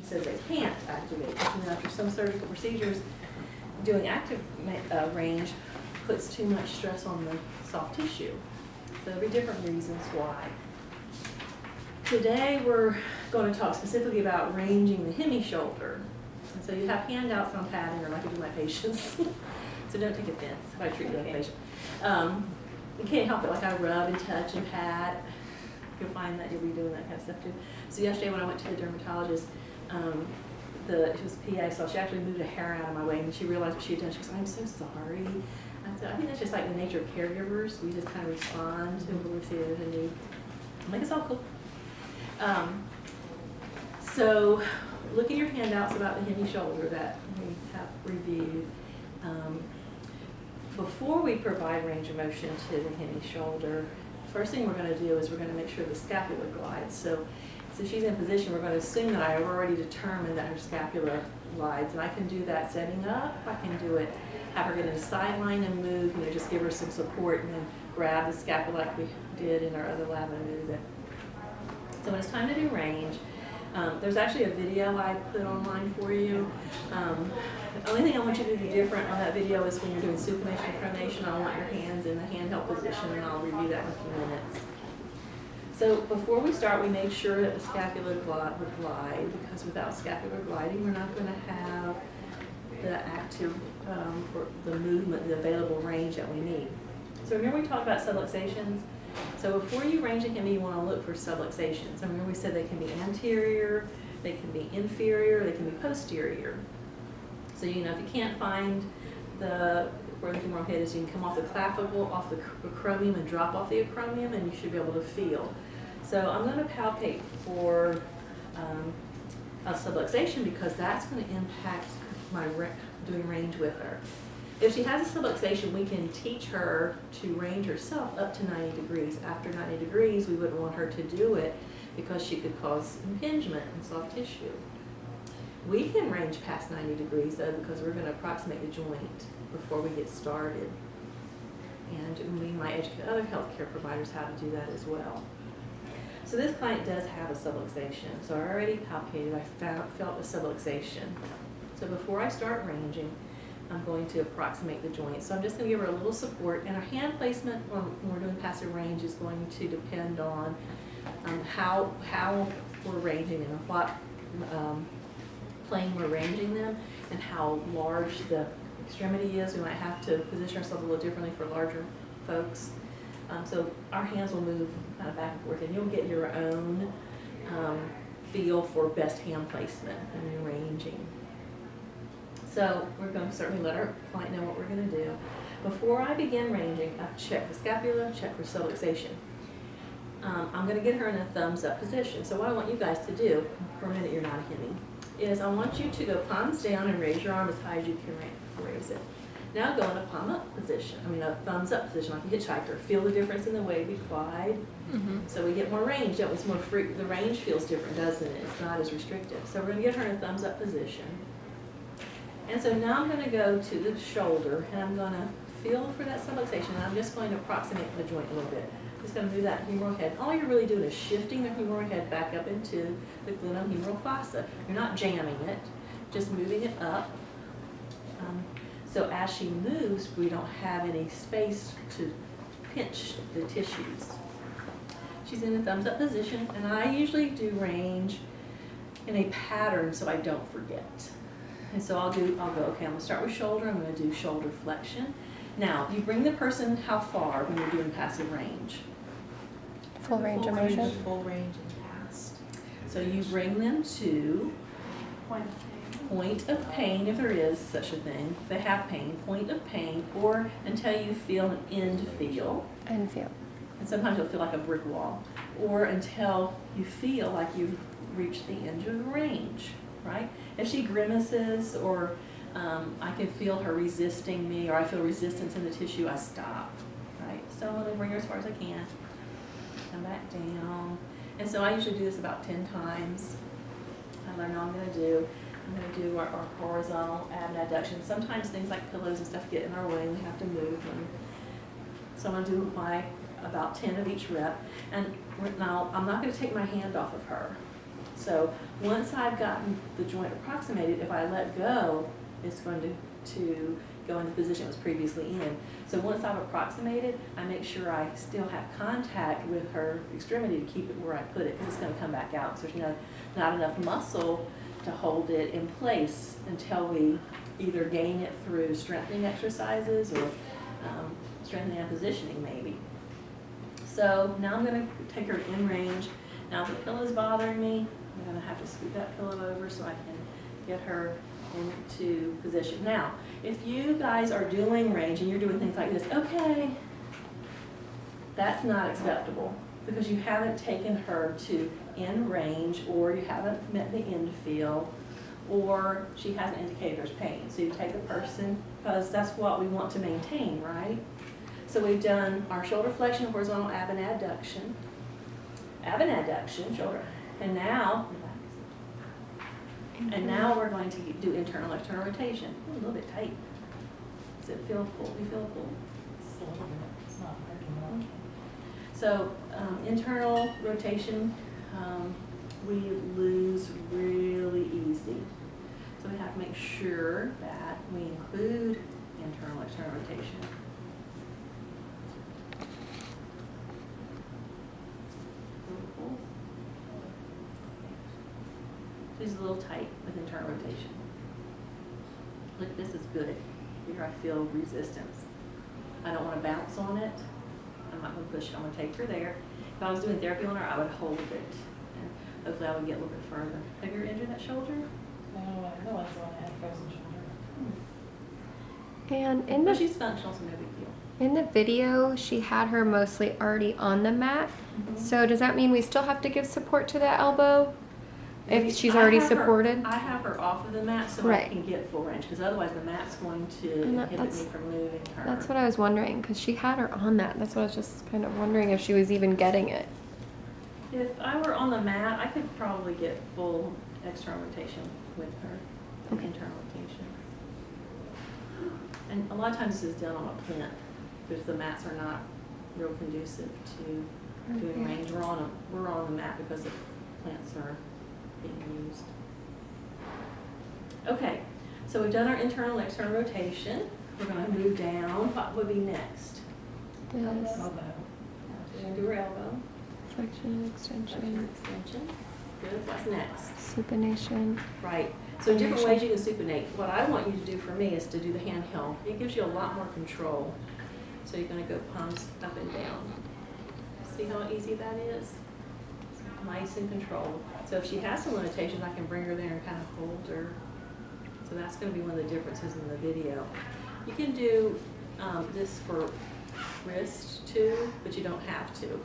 says they can't activate. And after some surgical procedures, doing active range puts too much stress on the soft tissue. So there'll be different reasons why. Today we're going to talk specifically about ranging the hemi-shoulder. And so you have handouts on padding, or like I do my patients. So don't take offense if I treat you like a patient. You can't help it, like I rub and touch and pat. You'll find that you'll be doing that kind of stuff too. So yesterday when I went to the dermatologist, it was PA, so she actually moved a hair out of my way, and she realized what she had done. She goes, "I'm so sorry." I said, "I think that's just like the nature of caregivers. We just kind of respond to when we see there's a need." I'm like, "It's all cool." So look at your handouts about the hemi-shoulder that we have reviewed. Before we provide range of motion to the hemi-shoulder, first thing we're going to do is we're going to make sure the scapula glides. So she's in position, we're going to assume that I have already determined that her scapula glides, and I can do that setting up. I can do it, have her get in a sideline and move, just give her some support, and then grab the scapula like we did in our other lab and move it. So when it's time to do range, there's actually a video I put online for you. The only thing I want you to do different on that video is when you're doing supination and pronation, I want your hands in the hand-held position, and I'll review that in a few minutes. So before we start, we made sure that the scapula would glide, because without scapular gliding, we're not going to have the active, or the movement, the available range that we need. So remember we talked about subluxations? So before you range a hemi, you want to look for subluxations. Remember we said they can be anterior, they can be inferior, they can be posterior. So if you can't find where the femoral head is, you can come off the clavicle, off the acromion, and drop off the acromion, and you should be able to feel. So I'm going to palpate for a subluxation, because that's going to impact my doing range with her. If she has a subluxation, we can teach her to range herself up to 90 degrees. After 90 degrees, we wouldn't want her to do it because she could cause impingement in soft tissue. We can range past 90 degrees though, because we're going to approximate the joint before we get started. And we might educate other healthcare providers how to do that as well. So this client does have a subluxation. So I already palpated, I felt a subluxation. So before I start ranging, I'm going to approximate the joint. So I'm just going to give her a little support, and our hand placement when we're doing passive range is going to depend on how we're ranging them, and what plane we're ranging them, and how large the extremity is. We might have to position ourselves a little differently for larger folks. So our hands will move kind of back and forth, and you'll get your own feel for best hand placement when you're ranging. So we're going to certainly let our client know what we're going to do. Before I begin ranging, I've checked the scapula, checked for subluxation. I'm going to get her in a thumbs up position. So what I want you guys to do, for a minute you're not a hemi, is I want you to go palms down and raise your arm as high as you can raise it. Now go in a palm up position, a thumbs up position like a hitchhiker. Feel the difference in the way we glide. So we get more range. That was more free. The range feels different, doesn't it? It's not as restrictive. So we're going to get her in a thumbs up position. And so now I'm going to go to the shoulder, and I'm going to feel for that subluxation, and I'm just going to approximate the joint a little bit. Just going to move that humeral head. All you're really doing is shifting the humeral head back up into the glenohumeral fossa. You're not jamming it, just moving it up. So as she moves, we don't have any space to pinch the tissues. She's in a thumbs up position, and I usually do range in a pattern so I don't forget. And so I'll go, okay, I'm going to start with shoulder. I'm going to do shoulder flexion. Now, you bring the person how far when you're doing passive range? Full range of motion. Full range and past. So you bring them to point of pain, if there is such a thing. If they have pain, point of pain, or until you feel an end feel. And feel. And sometimes you'll feel like a brick wall. Or until you feel like you've reached the end of the range, right? If she grimaces, or I can feel her resisting me, or I feel resistance in the tissue, I stop, right? So I'm going to bring her as far as I can. Come back down. And so I usually do this about 10 times. I know I'm going to do our horizontal abduction. Sometimes things like pillows and stuff get in our way and we have to move them. So I'm going to do about 10 of each rep. And now I'm not going to take my hand off of her. So once I've gotten the joint approximated, if I let go, it's going to go in the position it was previously in. So once I've approximated, I make sure I still have contact with her extremity to keep it where I put it, because it's going to come back out. So there's not enough muscle to hold it in place until we either gain it through strengthening exercises or strengthening and positioning maybe. So now I'm going to take her in range. Now if the pillow's bothering me, I'm going to have to scoot that pillow over so I can get her into position. Now, if you guys are doing range and you're doing things like this, okay, that's not acceptable because you haven't taken her to in range, or you haven't met the end feel, or she hasn't indicated there's pain. So you take a person, because that's what we want to maintain, right? So we've done our shoulder flexion, horizontal ab and adduction, shoulder, and now we're going to do internal external rotation. A little bit tight. Does it feel full? You feel full? It's a little bit. It's not hurting. Okay. So internal rotation, we lose really easy. So we have to make sure that we include internal external rotation. She's a little tight with internal rotation. Look, this is good. Here I feel resistance. I don't want to bounce on it. I'm not going to push it. I'm going to take her there. If I was doing therapy on her, I would hold it. And hopefully I would get a little bit further. Have you ever injured that shoulder? No, the one's the one that had frozen shoulder. And in Well, the she's functional, so no big deal. in the video, she had her mostly already on the mat. So does that mean we still have to give support to the elbow if she's I already have her- supported? I have her off of the mat so I Right. can get full range, because otherwise the mat's going to And inhibit that's- me from moving her. That's what I was wondering, because she had her on that. That's what I was just kind of wondering if she was even getting it. If I were on the mat, I could probably get full external rotation with her, and Okay. internal rotation. And a lot of times this is done on a plinth, because the mats are not real conducive to doing Okay. range. We're on the mat because the plants are being used. Okay, so we've done our internal and external rotation. We're going to move down. What would be next? This Elbow. We're going to do her elbow. flexion, Flexion extension, extension. Good. What's next? supination. Right. So different ways you can supinate. What I want you to do for me is to do the handheld. It gives you a lot more control. So you're going to go palms up and down. See how easy that is? Nice and controlled. So if she has some limitations, I can bring her there and kind of hold her. So that's going to be one of the differences in the video. You can do this for wrist too, but you don't have to.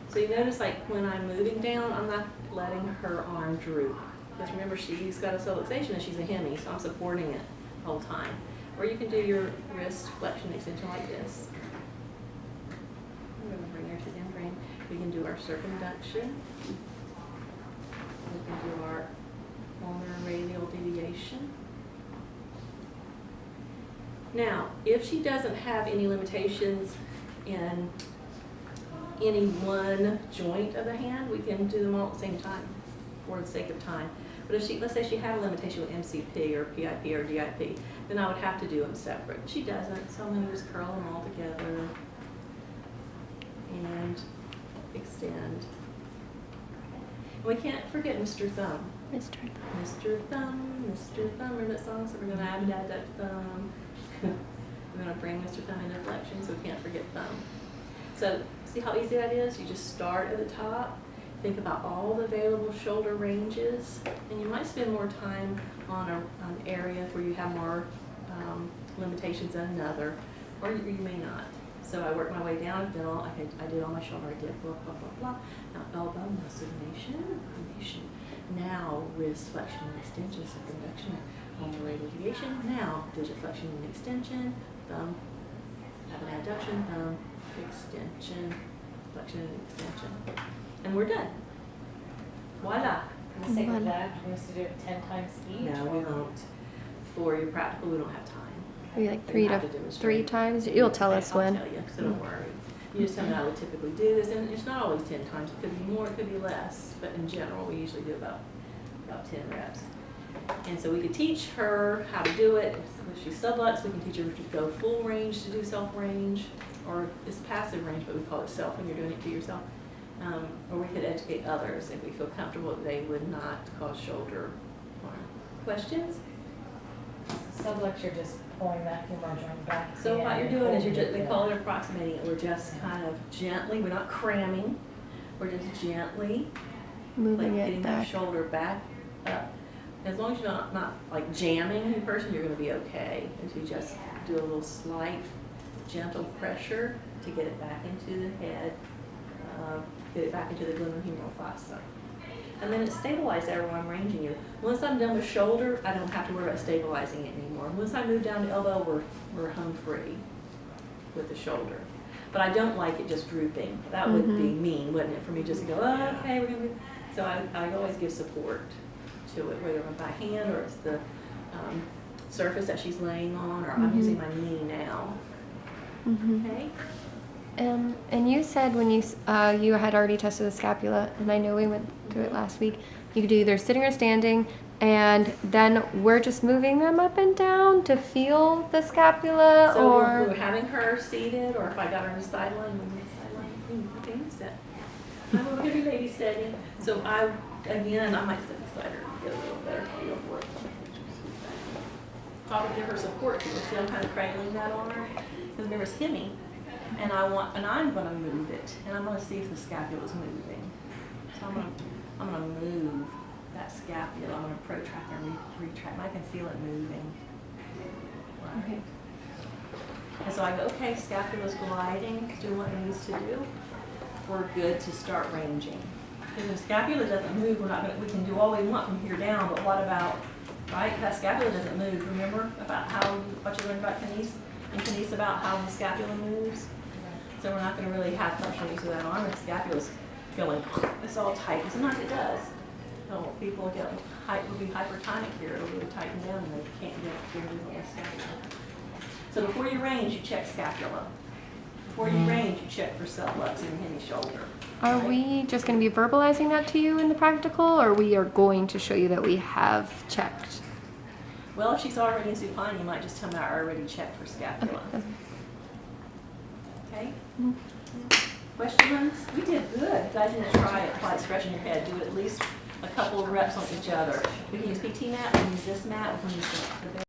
So you notice, like, when I'm moving down, I'm not letting her arm droop. Because remember, she's got a subluxation and she's a hemi, so I'm supporting it the whole time. Or you can do your wrist flexion extension like this. I'm going to bring her to the end frame. We can do our circumduction. We can do our ulnar radial deviation. Now, if she doesn't have any limitations in any one joint of the hand, we can do them all at the same time for the sake of time. But if she, let's say she had a limitation with MCP or PIP or DIP, then I would have to do them separate. She doesn't, so I'm going to just curl them all together and extend. And we can't forget Mr. Thumb. Mr. Mr. Thumb, Mr. Thumb, remember that song? So we're going to add that thumb. We're going to bring Mr. Thumb into flexion, so we can't forget thumb. So see how easy that is? You just start at the top, think about all the available shoulder ranges, and you might spend more time on an area where you have more limitations than another, or you may not. So I worked my way down, I did all my shoulder, I did blah, blah, blah, blah. Now elbow, now supination, combination. Now wrist flexion and extension, circumduction, ulnar radial deviation. Now digit flexion and extension, thumb, have an adduction, thumb, extension, flexion and extension. And we're done. Voila. For the sake of that, we're supposed to do it 10 times each? No, we won't. For your practical, we don't have time. Maybe like You three have to to demonstrate. three times. You'll tell us I'll when. tell you, so don't worry. You just tell me I would typically do this, and it's not always 10 times. It could be more, it could be less, but in general, we usually do about 10 reps. And so we could teach her how to do it. If she's sublux, we can teach her to go full range to do self range, or it's passive range, but we call it self when you're doing it to yourself. Or we could educate others if we feel comfortable that they would not cause shoulder harm. Questions? Sublux, you're just pulling that femur joint back. So in what you're and doing is holding they it call down. it approximating it. We're just kind of gently, we're not cramming, we're just gently Moving getting it that back. shoulder back up. As long as you're not like jamming the person, you're going to be okay. If you just do a little slight, gentle pressure to get it back into the head, get it back into the glenohumeral fossa. And then it's stabilized there while I'm ranging you. Once I'm done with shoulder, I don't have to worry about stabilizing it anymore. Once I move down to elbow, we're hung free with the shoulder. But I don't like it just drooping. That would be mean, wouldn't it, for me just to go, oh, okay, we're going to. So I always give support to it, whether by hand or it's the surface that she's laying on, or I'm using my knee now. Okay? And you said when you had already tested the scapula, and I know we went through it last week, you could do either sitting or standing, and then we're just moving them up and down to feel the scapula, So or we're having her seated, or if I got her on the sideline, okay, sit. I'm going to be lady setting. So I might sit beside her to get a little better feel for it. Probably give her support too. See, I'm kind of cradling that on her. Because remember, it's hemi. And I'm going to move it, and I'm going to see if the scapula is moving. So I'm going to move that scapula. I'm going to protract and retract, and I can feel it moving. Right. Okay. And so I go, okay, scapula's gliding, doing what it needs to do. We're good to start ranging. Because if the scapula doesn't move, we can do all we want from here down, but what about, right? That scapula doesn't move. Remember about what you learned about kinese about how the scapula moves? So we're not going to really have functional use of that arm. The scapula's going, it's all tight. And sometimes it does. So people will be hypertonic here. It'll really tighten down and they can't get rid of the scapula. So before you range, you check scapula. Before you range, you check for sublux and hemi shoulder. are right? we just going to be verbalizing that to you in the practical, or we are going to show you that we have checked? Well, if she's already in supine, you might just tell me I already checked for scapula. Okay? Questions? We did good. You guys need to try it while stretching your head. Do at least a couple of reps on each other. We can use PT mat, we can use this mat, we can use the